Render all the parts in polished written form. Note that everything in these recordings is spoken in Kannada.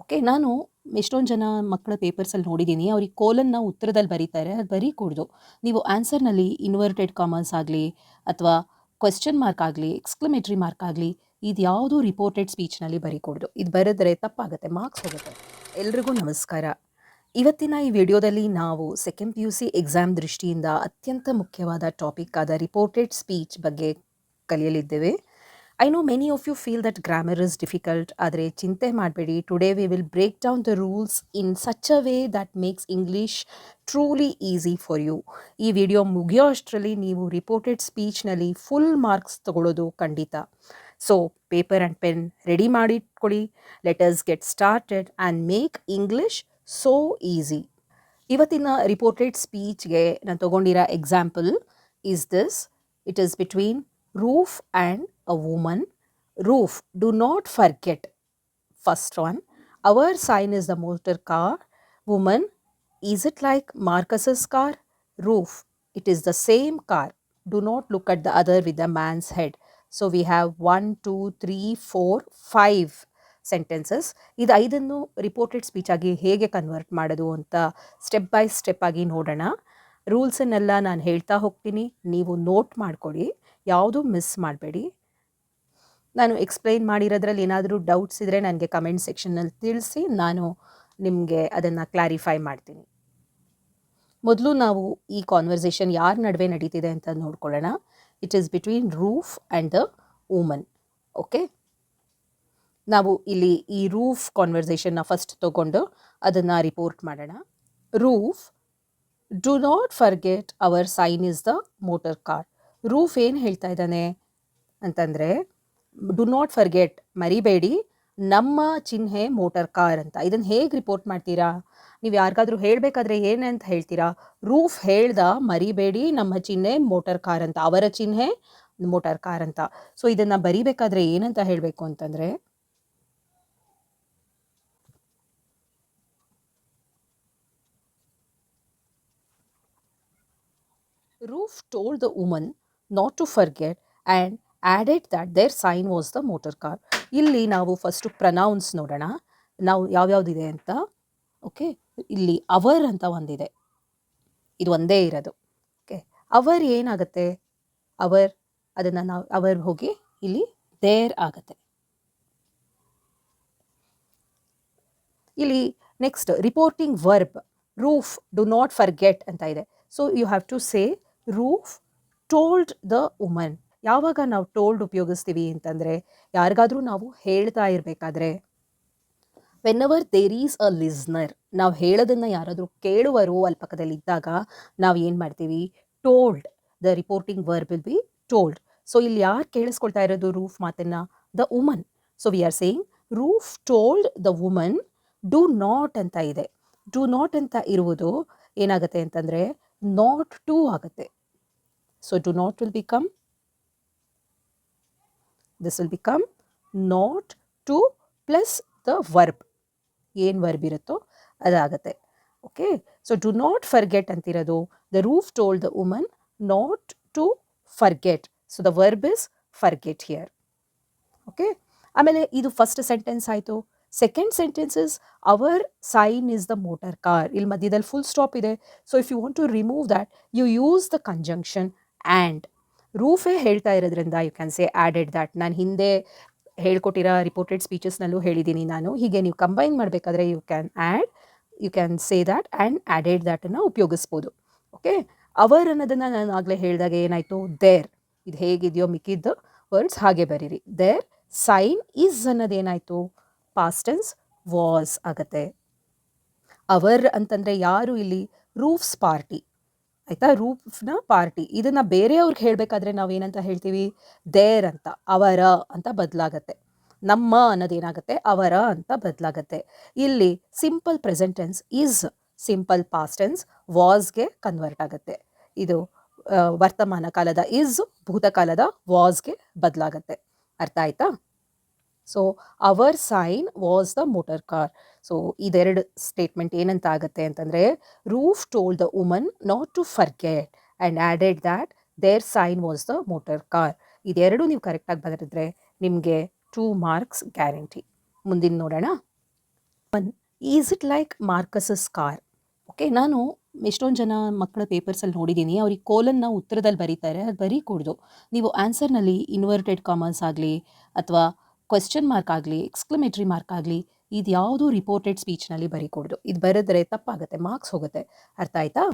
ಓಕೆ. ನಾನು ಎಷ್ಟೊಂದು ಜನ ಮಕ್ಕಳ ಪೇಪರ್ಸಲ್ಲಿ ನೋಡಿದ್ದೀನಿ. ಅವ್ರಿಗೆ ಕೋಲನ್ನ ಉತ್ತರದಲ್ಲಿ ಬರೀತಾರೆ. ಅದು ಬರೀಕೂಡ್ದು. ನೀವು ಆನ್ಸರ್‌ನಲ್ಲಿ ಇನ್ವರ್ಟೆಡ್ ಕಾಮರ್ಸ್ ಆಗಲಿ ಅಥವಾ ಕ್ವೆಶ್ಚನ್ ಮಾರ್ಕ್ ಆಗಲಿ, ಎಕ್ಸ್ಕ್ಲಮೇಟರಿ ಮಾರ್ಕ್ ಆಗಲಿ ಇದ್ಯಾವುದೂ ರಿಪೋರ್ಟೆಡ್ ಸ್ಪೀಚ್‌ನಲ್ಲಿ ಬರೀಕೂಡ್ದು. ಇದು ಬರೆದ್ರೆ ತಪ್ಪಾಗುತ್ತೆ, ಮಾರ್ಕ್ಸ್ ಹೋಗುತ್ತೆ. ಎಲ್ರಿಗೂ ನಮಸ್ಕಾರ. ಇವತ್ತಿನ ಈ ವಿಡಿಯೋದಲ್ಲಿ ನಾವು ಸೆಕೆಂಡ್ PUC ಎಕ್ಸಾಮ್ ದೃಷ್ಟಿಯಿಂದ ಅತ್ಯಂತ ಮುಖ್ಯವಾದ ಟಾಪಿಕ್ ಆದ ರಿಪೋರ್ಟೆಡ್ ಸ್ಪೀಚ್ ಬಗ್ಗೆ ಕಲಿಯಲಿದ್ದೇವೆ. I know many of you feel that grammar is difficult, ಆದರೆ ಚಿಂತೆ ಮಾಡಬೇಡಿ. Today we will break down the rules in such a way that makes English truly easy for you. ಈ ವಿಡಿಯೋ ಮುಗಿಯೋ ಅಷ್ಟರಲ್ಲಿ ನೀವು ರಿಪೋರ್ಟೆಡ್ ಸ್ಪೀಚ್ನಲ್ಲಿ ಫುಲ್ ಮಾರ್ಕ್ಸ್ ತಗೊಳ್ಳೋದು ಖಂಡಿತ. So paper and pen ready ಮಾಡಿಟ್ಕೊಳ್ಳಿ. Let us get started and make English so easy. ಇವತ್ತಿನ ರಿಪೋರ್ಟೆಡ್ ಸ್ಪೀಚ್ಗೆ ನಾನು ತಗೊಂಡಿರೋ example is this. It is between roof and a woman. Roof, do not forget. First one, our sign is the motor car. Woman, is it like Marcus's car? Roof, it is the same car. Do not look at the other with the man's head. So we have 1, 2, 3, 4, 5 sentences. ಇದು ಐದನ್ನು ರಿಪೋರ್ಟೆಡ್ ಸ್ಪೀಚ್ ಆಗಿ ಹೇಗೆ ಕನ್ವರ್ಟ್ ಮಾಡೋದು ಅಂತ ಸ್ಟೆಪ್ ಬೈ ಸ್ಟೆಪ್ ಆಗಿ ನೋಡೋಣ. ರೂಲ್ಸನ್ನೆಲ್ಲ ನಾನು ಹೇಳ್ತಾ ಹೋಗ್ತೀನಿ, ನೀವು ನೋಟ್ ಮಾಡ್ಕೊಳ್ಳಿ, ಯಾವುದೂ ಮಿಸ್ ಮಾಡಬೇಡಿ. ನಾನು ಎಕ್ಸ್ಪ್ಲೈನ್ ಮಾಡಿರೋದ್ರಲ್ಲಿ ಏನಾದರೂ ಡೌಟ್ಸ್ ಇದ್ದರೆ ನನಗೆ ಕಮೆಂಟ್ ಸೆಕ್ಷನ್ನಲ್ಲಿ ತಿಳಿಸಿ, ನಾನು ನಿಮಗೆ ಅದನ್ನು ಕ್ಲಾರಿಫೈ ಮಾಡ್ತೀನಿ. ಮೊದಲು ನಾವು ಈ ಕಾನ್ವರ್ಸೇಷನ್ ಯಾರ ನಡುವೆ ನಡೀತಿದೆ ಅಂತ ನೋಡ್ಕೊಳ್ಳೋಣ. It is between roof and the woman. Okay, ನಾವು ಇಲ್ಲಿ ಈ ರೂಫ್ ಕಾನ್ವರ್ಸೇಷನ್ನ ಫಸ್ಟ್ ತಗೊಂಡು ಅದನ್ನು ರಿಪೋರ್ಟ್ ಮಾಡೋಣ. Roof, do not forget our sign is the motor car. Roof ಏನು ಹೇಳ್ತಾ ಇದ್ದಾನೆ ಅಂತಂದರೆ, ಡು ನಾಟ್ ಫರ್ಗೆಟ್, ಮರಿಬೇಡಿ, ನಮ್ಮ ಚಿಹ್ನೆ ಮೋಟರ್ ಕಾರ್ ಅಂತ. ಇದನ್ನು ಹೇಗೆ ರಿಪೋರ್ಟ್ ಮಾಡ್ತೀರಾ? ನೀವು ಯಾರಿಗಾದ್ರೂ ಹೇಳಬೇಕಾದ್ರೆ ಏನಂತ ಹೇಳ್ತೀರಾ? ರೂಫ್ ಹೇಳ್ದ, ಮರಿಬೇಡಿ, ನಮ್ಮ ಚಿಹ್ನೆ ಮೋಟರ್ ಕಾರ್ ಅಂತ, ಅವರ ಚಿಹ್ನೆ ಮೋಟರ್ ಕಾರ್ ಅಂತ. ಸೊ ಇದನ್ನು ಬರಿಬೇಕಾದ್ರೆ ಏನಂತ ಹೇಳಬೇಕು ಅಂತಂದರೆ, Roof told the woman not to forget and added that their sign was the motor car. ಇಲ್ಲಿ ನಾವು ಫಸ್ಟು ಪ್ರನೌನ್ಸ್ ನೋಡೋಣ, ನಾವು ಯಾವ್ಯಾವುದಿದೆ ಅಂತ. ಓಕೆ, ಇಲ್ಲಿ ಅವರ್ ಅಂತ ಒಂದಿದೆ, ಇದು ಒಂದೇ ಇರೋದು. ಓಕೆ, ಅವರ್ ಏನಾಗುತ್ತೆ? ಅವರ್, ಅದನ್ನು ನಾವು ಅವರ್ ಹೋಗಿ ಇಲ್ಲಿ ದೇರ್ ಆಗುತ್ತೆ. ಇಲ್ಲಿ next reporting verb Roof, do not forget ಅಂತ ಇದೆ. So you have to say Roof told the woman. ಯಾವಾಗ ನಾವು ಟೋಲ್ಡ್ ಉಪಯೋಗಿಸ್ತೀವಿ ಅಂತಂದರೆ, ಯಾರಿಗಾದ್ರೂ ನಾವು ಹೇಳ್ತಾ ಇರಬೇಕಾದ್ರೆ, whenever there is a listener, ನಾವು ಹೇಳೋದನ್ನು ಯಾರಾದರೂ ಕೇಳುವರು ಅಲ್ಲಿ ಪಕ್ಕದಲ್ಲಿ ಇದ್ದಾಗ ನಾವು ಏನು ಮಾಡ್ತೀವಿ? Told. The reporting verb will be told. So ಇಲ್ಲಿ ಯಾರು ಕೇಳಿಸ್ಕೊಳ್ತಾ ಇರೋದು ರೂಫ್ ಮಾತನ್ನು? The woman. So we are saying roof told the woman do not ಅಂತ ಇದೆ. ಡು ನಾಟ್ ಅಂತ ಇರುವುದು ಏನಾಗುತ್ತೆ ಅಂತಂದರೆ ನಾಟ್ ಟು ಆಗುತ್ತೆ. So do not will become, this will become not to plus the verb, ಏನು ವರ್ಬ್ ಇರುತ್ತೋ ಅದಾಗುತ್ತೆ. Okay, so do not forget ಅಂತಿರೋದು the roof told the woman not to forget. So the verb is forget here. Okay, ಆಮೇಲೆ ಇದು ಫಸ್ಟ್ ಸೆಂಟೆನ್ಸ್ ಆಯಿತು. Second sentence is our sign is the motor car. ಇಲ್ಲಿ ಮಧ್ಯದಲ್ಲಿ ಫುಲ್ ಸ್ಟಾಪ್ ಇದೆ. So if you want to remove that, you use the conjunction and. ರೂಫೇ ಹೇಳ್ತಾ ಇರೋದ್ರಿಂದ you can say added that. ನಾನು ಹಿಂದೆ ಹೇಳ್ಕೊಟ್ಟಿರೋ ರಿಪೋರ್ಟೆಡ್ ಸ್ಪೀಚಸ್ನಲ್ಲೂ ಹೇಳಿದ್ದೀನಿ ನಾನು. ಹೀಗೆ ನೀವು ಕಂಬೈನ್ ಮಾಡಬೇಕಾದ್ರೆ you can add, you can say that and added ದ್ಯಾಟನ್ನು ಉಪಯೋಗಿಸ್ಬೋದು. ಓಕೆ, ಅವರ್ ಅನ್ನೋದನ್ನು ನಾನು ಆಗಲೇ ಹೇಳಿದಾಗ ಏನಾಯಿತು? ದೇರ್. ಇದು ಹೇಗಿದೆಯೋ ಮಿಕ್ಕಿದ್ದು ವರ್ಡ್ಸ್ ಹಾಗೆ ಬರೀರಿ. ದೇರ್ ಸೈನ್ ಈಸ್ ಅನ್ನೋದೇನಾಯಿತು? ಪಾಸ್ಟ್ ಟೆನ್ಸ್ ವಾಸ್ ಆಗುತ್ತೆ. ಅವರ್ ಅಂತಂದರೆ ಯಾರು ಇಲ್ಲಿ? ರೂಫ್ಸ್ ಪಾರ್ಟಿ, ಆಯಿತಾ? ರೂಫ್ನ ಪಾರ್ಟಿ. ಇದನ್ನು ಬೇರೆಯವ್ರಿಗೆ ಹೇಳಬೇಕಾದ್ರೆ ನಾವು ಏನಂತ ಹೇಳ್ತೀವಿ? ದೇರ್ ಅಂತ, ಅವರ ಅಂತ ಬದಲಾಗತ್ತೆ. ನಮ್ಮ ಅನ್ನೋದೇನಾಗುತ್ತೆ? ಅವರ ಅಂತ ಬದಲಾಗತ್ತೆ. ಇಲ್ಲಿ simple present tense is simple past tense ವಾಸ್ಗೆ ಕನ್ವರ್ಟ್ ಆಗುತ್ತೆ. ಇದು ವರ್ತಮಾನ ಕಾಲದ ಈಸ್ ಭೂತಕಾಲದ ವಾಸ್ಗೆ ಬದಲಾಗತ್ತೆ. ಅರ್ಥ ಆಯ್ತಾ? So our sign was the motor car. So ಇದೆರಡು ಸ್ಟೇಟ್ಮೆಂಟ್ ಏನಂತ ಆಗುತ್ತೆ ಅಂತಂದರೆ, Roof told the woman not to forget and added that their sign was the motor car. ಇದೆರಡು ನೀವು ಕರೆಕ್ಟಾಗಿ ಬರೆದಿದ್ರೆ ನಿಮಗೆ 2 ಮಾರ್ಕ್ಸ್ ಗ್ಯಾರಂಟಿ. ಮುಂದಿನ ನೋಡೋಣ. Is it like Marcus's car? Okay, ನಾನು ಎಷ್ಟೊಂದು ಜನ ಮಕ್ಕಳ ಪೇಪರ್ಸಲ್ಲಿ ನೋಡಿದ್ದೀನಿ, ಅವ್ರಿಗೆ ಕೋಲನ್ನ ಉತ್ತರದಲ್ಲಿ ಬರೀತಾರೆ, ಅದು ಬರೀಕೂಡ್ದು. ನೀವು ಆನ್ಸರ್ನಲ್ಲಿ ಇನ್ವರ್ಟೆಡ್ ಕಾಮರ್ಸ್ ಆಗಲಿ ಅಥವಾ ಕ್ವೆಶ್ಚನ್ ಮಾರ್ಕ್ ಆಗಲಿ ಎಕ್ಸ್ಕ್ಲಮೇಟ್ರಿ ಮಾರ್ಕ್ ಆಗಲಿ ಇದು ಯಾವುದೂ ರಿಪೋರ್ಟೆಡ್ ಸ್ಪೀಚ್ನಲ್ಲಿ ಬರೀಕೂಡ್ದು. ಇದು ಬರೆದ್ರೆ ತಪ್ಪಾಗುತ್ತೆ, ಮಾರ್ಕ್ಸ್ ಹೋಗುತ್ತೆ. ಅರ್ಥ ಆಯ್ತಾ?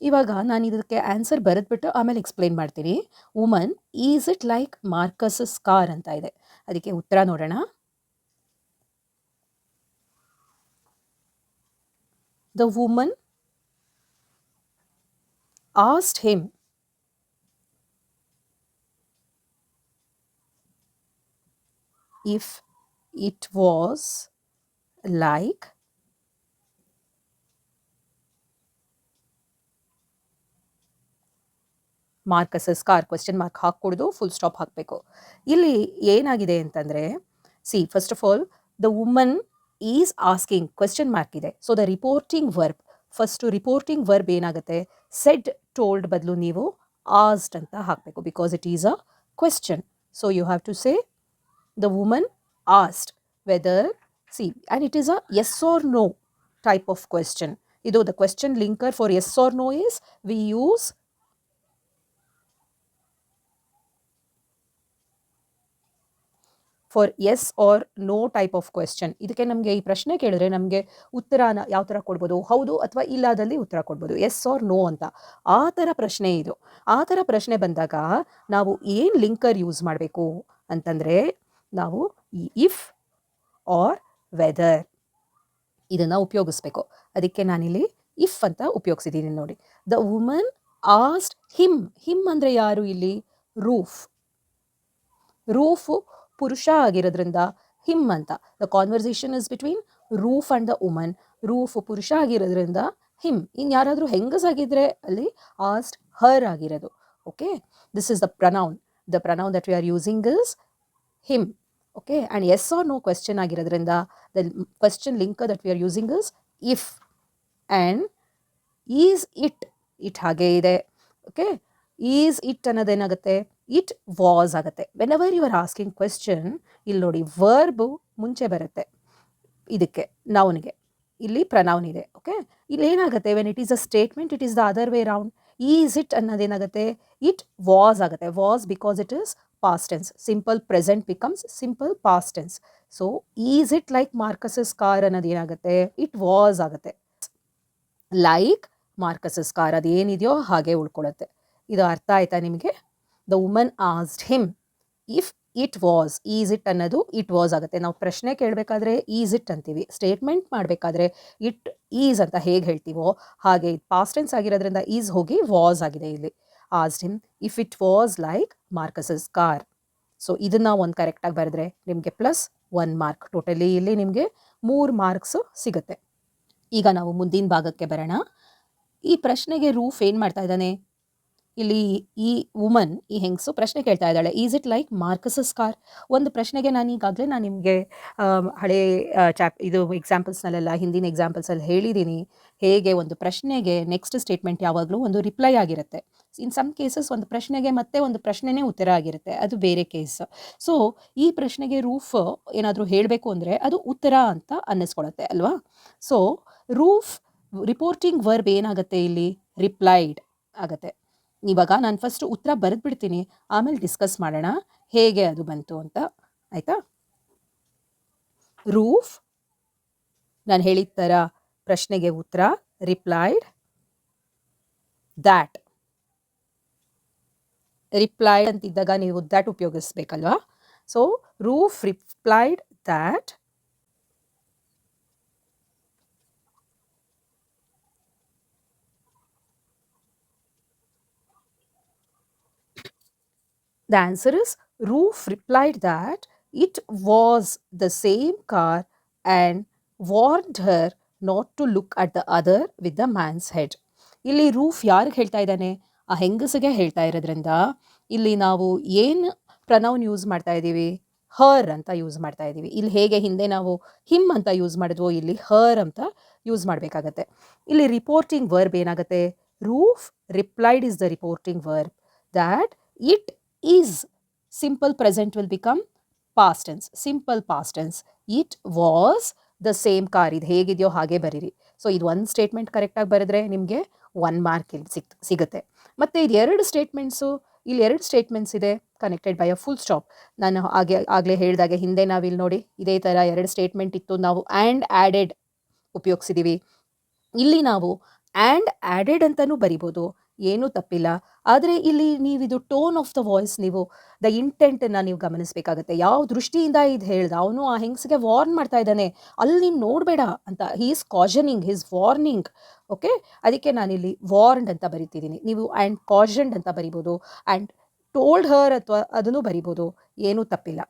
ಇವಾಗ ನಾನು ಇದಕ್ಕೆ ಆನ್ಸರ್ ಬರೆದ್ಬಿಟ್ಟು ಆಮೇಲೆ ಎಕ್ಸ್ಪ್ಲೇನ್ ಮಾಡ್ತೀನಿ. Woman is it like Marcus's car ಅಂತ ಇದೆ. ಅದಕ್ಕೆ ಉತ್ತರ ನೋಡೋಣ. The woman asked him if it was like Marcus's car. Question mark ಹಾಕ್ಕೊಡ್ದು, ಫುಲ್ ಸ್ಟಾಪ್ ಹಾಕಬೇಕು. ಇಲ್ಲಿ ಏನಾಗಿದೆ ಅಂತಂದರೆ, first of all the woman is asking, question mark ಇದೆ. So the reporting verb, first reporting verb ಏನಾಗುತ್ತೆ, ಸೆಡ್ ಟೋಲ್ಡ್ ಬದಲು ನೀವು ಆಸ್ಡ್ ಅಂತ ಹಾಕಬೇಕು, because it is a question. So you have to say the woman asked whether, and it is a yes or no type of question. ಇದು the question linker for yes or no is we use for yes or no type of question. ಇದಕ್ಕೆ ನಮಗೆ ಈ ಪ್ರಶ್ನೆ ಕೇಳಿದ್ರೆ ನಮಗೆ ಉತ್ತರನ ಯಾವ ಥರ ಕೊಡ್ಬೋದು, ಹೌದು ಅಥವಾ ಇಲ್ಲದಲ್ಲಿ ಉತ್ತರ ಕೊಡ್ಬೋದು, ಎಸ್ ಆರ್ ನೋ ಅಂತ. ಆ ಥರ ಪ್ರಶ್ನೆ ಇದು. ಆ ಥರ ಪ್ರಶ್ನೆ ಬಂದಾಗ ನಾವು ಏನು ಲಿಂಕರ್ ಯೂಸ್ ಮಾಡಬೇಕು ಅಂತಂದರೆ, ನಾವು ಈ ಇಫ್ ಆರ್ ವೆದರ್ ಇದನ್ನು ಉಪಯೋಗಿಸ್ಬೇಕು. ಅದಕ್ಕೆ ನಾನಿಲ್ಲಿ ಇಫ್ ಅಂತ ಉಪಯೋಗಿಸಿದ್ದೀನಿ ನೋಡಿ. ದ ವುಮನ್ ಆಸ್ಡ್ ಹಿಮ್ ಅಂದರೆ ಯಾರು ಇಲ್ಲಿ? ರೂಫ್. ರೂಫು ಪುರುಷ ಆಗಿರೋದ್ರಿಂದ ಹಿಮ್ ಅಂತ. The conversation is between roof and the woman. Roof ಪುರುಷ ಆಗಿರೋದ್ರಿಂದ ಹಿಮ್. ಇನ್ನು ಯಾರಾದರೂ ಹೆಂಗಸಾಗಿದ್ದರೆ ಅಲ್ಲಿ ಆಸ್ಡ್ ಹರ್ ಆಗಿರೋದು. Okay, this is the pronoun. The pronoun that we are using is him. Okay, and yes or no question ಆಗಿರೋದ್ರಿಂದ the question linker that we are using is if. And is it ಹಾಗೇ ಇದೆ. ಓಕೆ, ಈಸ್ ಇಟ್ ಅನ್ನೋದೇನಾಗುತ್ತೆ, ಇಟ್ ವಾಸ್ ಆಗುತ್ತೆ. Whenever you are asking question, ಇಲ್ಲಿ ನೋಡಿ ವರ್ಬು ಮುಂಚೆ ಬರುತ್ತೆ ಇದಕ್ಕೆ, ನೌನ್ಗೆ. ಇಲ್ಲಿ ಪ್ರನೌನ್ ಇದೆ. ಓಕೆ, ಇಲ್ಲಿ ಏನಾಗುತ್ತೆ, when it is a statement it is the other way round. Is it ಅನ್ನೋದೇನಾಗುತ್ತೆ, ಇಟ್ ವಾಸ್ ಆಗುತ್ತೆ. Was because it is past tense. Simple present becomes simple past tense. So is it like Marcus's car ಅನ್ನೋದೇನಾಗುತ್ತೆ, ಇಟ್ ವಾಸ್ ಆಗುತ್ತೆ. ಲೈಕ್ ಮಾರ್ಕಸಸ್ ಕಾರ್ ಅದೇನಿದೆಯೋ ಹಾಗೆ ಉಳ್ಕೊಳ್ಳುತ್ತೆ. ಇದು ಅರ್ಥ ಆಯ್ತಾ ನಿಮಗೆ? The woman asked him if it was. Is it ಅನ್ನೋದು ಇಟ್ ವಾಸ್ ಆಗುತ್ತೆ. ನಾವು ಪ್ರಶ್ನೆ ಕೇಳಬೇಕಾದ್ರೆ ಈಸ್ ಇಟ್ ಅಂತೀವಿ, ಸ್ಟೇಟ್ಮೆಂಟ್ ಮಾಡಬೇಕಾದ್ರೆ ಇಟ್ ಈಸ್ ಅಂತ ಹೇಗೆ ಹೇಳ್ತೀವೋ ಹಾಗೆ ಪಾಸ್ಟ್ ಟೆನ್ಸ್ ಆಗಿರೋದ್ರಿಂದ ಈಸ್ ಹೋಗಿ ವಾಸ್ ಆಗಿದೆ ಇಲ್ಲಿ. Asked him if it was like Marcus's car. So ಇದನ್ನು ಒಂದು ಕರೆಕ್ಟಾಗಿ ಬರೆದ್ರೆ ನಿಮಗೆ +1 ಮಾರ್ಕ್. ಟೋಟಲಿ ಇಲ್ಲಿ ನಿಮಗೆ 3 ಮಾರ್ಕ್ಸು ಸಿಗುತ್ತೆ. ಈಗ ನಾವು ಮುಂದಿನ ಭಾಗಕ್ಕೆ ಬರೋಣ. ಈ ಪ್ರಶ್ನೆಗೆ ರೂಫ್ ಏನು ಮಾಡ್ತಾ ಇದ್ದಾನೆ, ಇಲ್ಲಿ ಈ ವುಮನ್, ಈ ಹೆಂಗಸು ಪ್ರಶ್ನೆ ಕೇಳ್ತಾ ಇದ್ದಾಳೆ, is it like Marcus's car? ಒಂದು ಪ್ರಶ್ನೆಗೆ ನಾನು ನಿಮಗೆ ಹಳೆ ಇದು ಎಕ್ಸಾಂಪಲ್ಸ್ನಲ್ಲೆಲ್ಲ, ಹಿಂದಿನ ಎಕ್ಸಾಂಪಲ್ಸಲ್ಲಿ ಹೇಳಿದ್ದೀನಿ, ಹೇಗೆ ಒಂದು ಪ್ರಶ್ನೆಗೆ ನೆಕ್ಸ್ಟ್ ಸ್ಟೇಟ್ಮೆಂಟ್ ಯಾವಾಗಲೂ ಒಂದು ರಿಪ್ಲೈ ಆಗಿರುತ್ತೆ. ಇನ್ ಸಮ್ ಕೇಸಸ್ ಒಂದು ಪ್ರಶ್ನೆಗೆ ಮತ್ತೆ ಒಂದು ಪ್ರಶ್ನೆನೇ ಉತ್ತರ ಆಗಿರುತ್ತೆ, ಅದು ಬೇರೆ ಕೇಸ್. ಸೊ ಈ ಪ್ರಶ್ನೆಗೆ ರೂಫ್ ಏನಾದರೂ ಹೇಳಬೇಕು ಅಂದರೆ ಅದು ಉತ್ತರ ಅಂತ ಅನ್ನಿಸ್ಕೊಳತ್ತೆ ಅಲ್ವಾ? ಸೊ ರೂಫ್ ರಿಪೋರ್ಟಿಂಗ್ ವರ್ಬ್ ಏನಾಗುತ್ತೆ ಇಲ್ಲಿ, ರಿಪ್ಲೈಡ್ ಆಗುತ್ತೆ. ಇವಾಗ ನಾನು ಫಸ್ಟ್ ಉತ್ತರ ಬರೆದ್ಬಿಡ್ತೀನಿ, ಆಮೇಲೆ ಡಿಸ್ಕಸ್ ಮಾಡೋಣ ಹೇಗೆ ಅದು ಬಂತು ಅಂತ. ಆಯಿತಾ? ರೂಫ್, ನಾನು ಹೇಳಿದ ಥರ ಪ್ರಶ್ನೆಗೆ ಉತ್ತರ ರಿಪ್ಲೈಡ್ ದ್ಯಾಟ್. ರಿಪ್ಲೈಡ್ ಅಂತಿದ್ದಾಗ ನೀವು ದ್ಯಾಟ್ ಉಪಯೋಗಿಸ್ಬೇಕಲ್ವಾ? So roof replied that the answer is Roof replied that it was the same car and warned her not to look at the other with the man's head. ಇಲ್ಲಿ ರೂಫ್ ಯಾರಿಗೆ ಹೇಳ್ತಾ ಇದ್ದಾನೆ, ಆ ಹೆಂಗಸಿಗೆ ಹೇಳ್ತಾ ಇರೋದ್ರಿಂದ ಇಲ್ಲಿ ನಾವು ಏನು ಪ್ರನೌನ್ ಯೂಸ್ ಮಾಡ್ತಾ ಇದ್ದೀವಿ, ಹರ್ ಅಂತ ಯೂಸ್ ಮಾಡ್ತಾ ಇದ್ದೀವಿ. ಇಲ್ಲಿ ಹೇಗೆ ಹಿಂದೆ ನಾವು ಹಿಮ್ ಅಂತ ಯೂಸ್ ಮಾಡಿದ್ವೋ ಇಲ್ಲಿ ಹರ್ ಅಂತ ಯೂಸ್ ಮಾಡಬೇಕಾಗತ್ತೆ. ಇಲ್ಲಿ ರಿಪೋರ್ಟಿಂಗ್ ವರ್ಬ್ ಏನಾಗುತ್ತೆ, roof replied is the reporting verb. That it is, simple present will become past tense, simple past tense. It was the same car ಇದು ಹೇಗಿದೆಯೋ ಹಾಗೆ ಬರೀರಿ. ಸೊ ಇದು ಒಂದು ಸ್ಟೇಟ್ಮೆಂಟ್ ಕರೆಕ್ಟಾಗಿ ಬರೆದ್ರೆ ನಿಮಗೆ 1 ಮಾರ್ಕ್ ಇಲ್ಲಿ ಸಿಗುತ್ತೆ. ಮತ್ತು ಇದು 2 ಸ್ಟೇಟ್ಮೆಂಟ್ಸು, ಇಲ್ಲಿ 2 ಸ್ಟೇಟ್ಮೆಂಟ್ಸ್ ಇದೆ connected by a full stop. ನಾನು ಆಗಲೇ ಹೇಳಿದಾಗೆ ಹಿಂದೆ ನಾವಿಲ್ಲಿ ನೋಡಿ ಇದೇ ಥರ 2 ಸ್ಟೇಟ್ಮೆಂಟ್ ಇತ್ತು, ನಾವು ಆ್ಯಂಡ್ ಆ್ಯಡೆಡ್ ಉಪಯೋಗಿಸಿದ್ದೀವಿ. ಇಲ್ಲಿ ನಾವು ಆ್ಯಂಡ್ ಆ್ಯಡೆಡ್ ಅಂತಲೂ ಬರಿಬೋದು, ಏನೂ ತಪ್ಪಿಲ್ಲ. ಆದರೆ ಇಲ್ಲಿ ನೀವಿದು ಟೋನ್ ಆಫ್ ದ ವಾಯ್ಸ್, ನೀವು ದ ಇಂಟೆಂಟನ್ನು ನೀವು ಗಮನಿಸಬೇಕಾಗತ್ತೆ. ಯಾವ ದೃಷ್ಟಿಯಿಂದ ಇದು ಹೇಳ್ದ, ಅವನು ಆ ಹೆಂಗಸಿಗೆ ವಾರ್ನ್ ಮಾಡ್ತಾ ಇದ್ದಾನೆ, ಅಲ್ಲಿ ನೀನು ನೋಡಬೇಡ ಅಂತ. He is cautioning, he's warning. Okay, ಅದಕ್ಕೆ ನಾನಿಲ್ಲಿ ವಾರ್ನ್ಡ್ ಅಂತ ಬರಿತಿದ್ದೀನಿ. ನೀವು ಆ್ಯಂಡ್ ಕಾಷನ್ಡ್ ಅಂತ ಬರಿಬೋದು, ಆ್ಯಂಡ್ ಟೋಲ್ಡ್ ಹರ್ ಅಥವಾ ಅದನ್ನು ಬರಿಬೋದು, ಏನೂ ತಪ್ಪಿಲ್ಲ.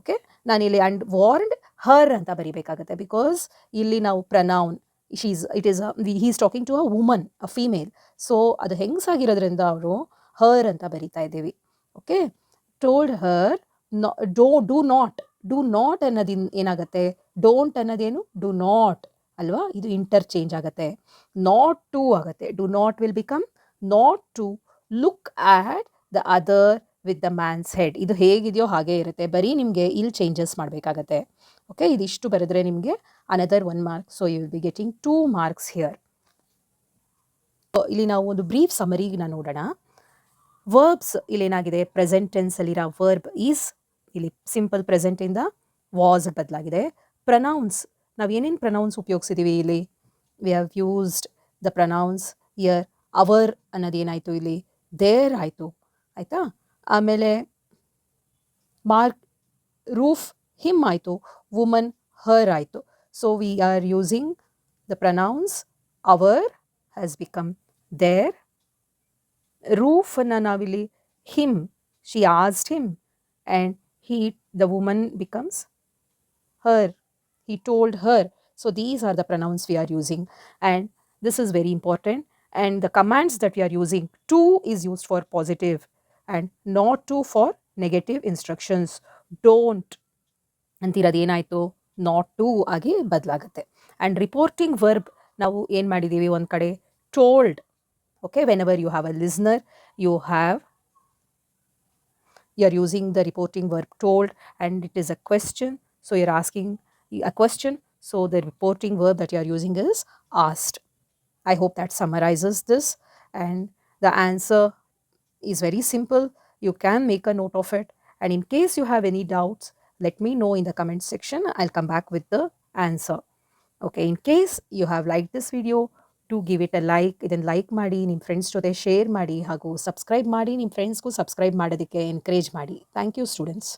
ಓಕೆ, ನಾನಿಲ್ಲಿ ಆ್ಯಂಡ್ ವಾರ್ನ್ಡ್ ಹರ್ ಅಂತ ಬರಿಬೇಕಾಗತ್ತೆ, ಬಿಕಾಸ್ ಇಲ್ಲಿ ನಾವು pronoun he's talking to a woman, a female. So ಅದು ಹೆಂಗಸಾಗಿರೋದ್ರಿಂದ ಅವರು ಹರ್ ಅಂತ ಬರಿತಾ ಇದ್ದೀವಿ. Okay, told her do not ಅನ್ನೋದು ಏನಾಗುತ್ತೆ, ಡೋಂಟ್ ಅನ್ನೋದೇನು ಡು ನಾಟ್ ಅಲ್ವಾ, ಇದು ಇಂಟರ್ಚೇಂಜ್ ಆಗುತ್ತೆ. ನಾಟ್ ಟು ಆಗುತ್ತೆ, do not will become not to look at the other with the man's head. ಇದು ಹೇಗಿದೆಯೋ ಹಾಗೆ ಇರುತ್ತೆ, ಬರೀ ನಿಮಗೆ ಇಲ್ಲಿ ಚೇಂಜಸ್ ಮಾಡಬೇಕಾಗತ್ತೆ. ಓಕೆ, ಇದಿಷ್ಟು ಬರೆದ್ರೆ ನಿಮಗೆ another 1 mark. So you will be getting 2 marks here. ಇಲ್ಲಿ ನಾವು ಒಂದು ಬ್ರೀಫ್ ಸಮರಿನ ನೋಡೋಣ. ವರ್ಬ್ಸ್ ಇಲ್ಲೇನಾಗಿದೆ, ಪ್ರೆಸೆಂಟ್ ಟೆನ್ಸಲ್ಲಿರೋ ವರ್ಬ್ ಈಸ್ ಇಲ್ಲಿ ಸಿಂಪಲ್ ಪ್ರೆಸೆಂಟಿಂದ ವಾಸ್ ಬದಲಾಗಿದೆ. ಪ್ರನೌನ್ಸ್, ನಾವು ಏನೇನು ಪ್ರನೌನ್ಸ್ ಉಪಯೋಗಿಸಿದ್ದೀವಿ ಇಲ್ಲಿ, we have used the pronouns here. Our ಅನ್ನೋದೇನಾಯಿತು ಇಲ್ಲಿ ದೇರ್ ಆಯಿತು, ಆಯಿತಾ. ಆಮೇಲೆ ರೂಫ್ ಹಿಮ್ ಆಯಿತು, ವುಮನ್ ಹರ್ ಆಯಿತು. So we are using the pronouns our has become there. ರೂಫನ್ನು ನಾವಿಲ್ಲಿ him, she asked him, and the woman becomes her, he told her. So these are the pronouns we are using, and this is very important. And the commands that we are using, to is used for positive and not to for negative instructions. Don't ಅಂತಿರೋದು ಏನಾಯಿತು, ನಾಟ್ ಟು ಆಗಿ ಬದಲಾಗುತ್ತೆ. ಆ್ಯಂಡ್ ರಿಪೋರ್ಟಿಂಗ್ ವರ್ಬ್ ನಾವು ಏನು ಮಾಡಿದ್ದೀವಿ, ಒಂದು ಕಡೆ told. Okay, whenever you have a listener, you are using the reporting verb told, and it is a question, so you're asking a question. So the reporting verb that you are using is asked. I hope that summarizes this, and the answer is very simple. You can make a note of it, and in case you have any doubts, let me know in the comment section. I'll come back with the answer. Okay, in case you have liked this video, to give it a like. ಇದನ್ನು ಲೈಕ್ ಮಾಡಿ, ನಿಮ್ಮ ಫ್ರೆಂಡ್ಸ್ ಜೊತೆ ಶೇರ್ ಮಾಡಿ, ಹಾಗೂ ಸಬ್ಸ್ಕ್ರೈಬ್ ಮಾಡಿ, ನಿಮ್ಮ ಫ್ರೆಂಡ್ಸ್ಗೂ ಸಬ್ಸ್ಕ್ರೈಬ್ ಮಾಡೋದಕ್ಕೆ ಎನ್ಕರೇಜ್ ಮಾಡಿ. Thank you students.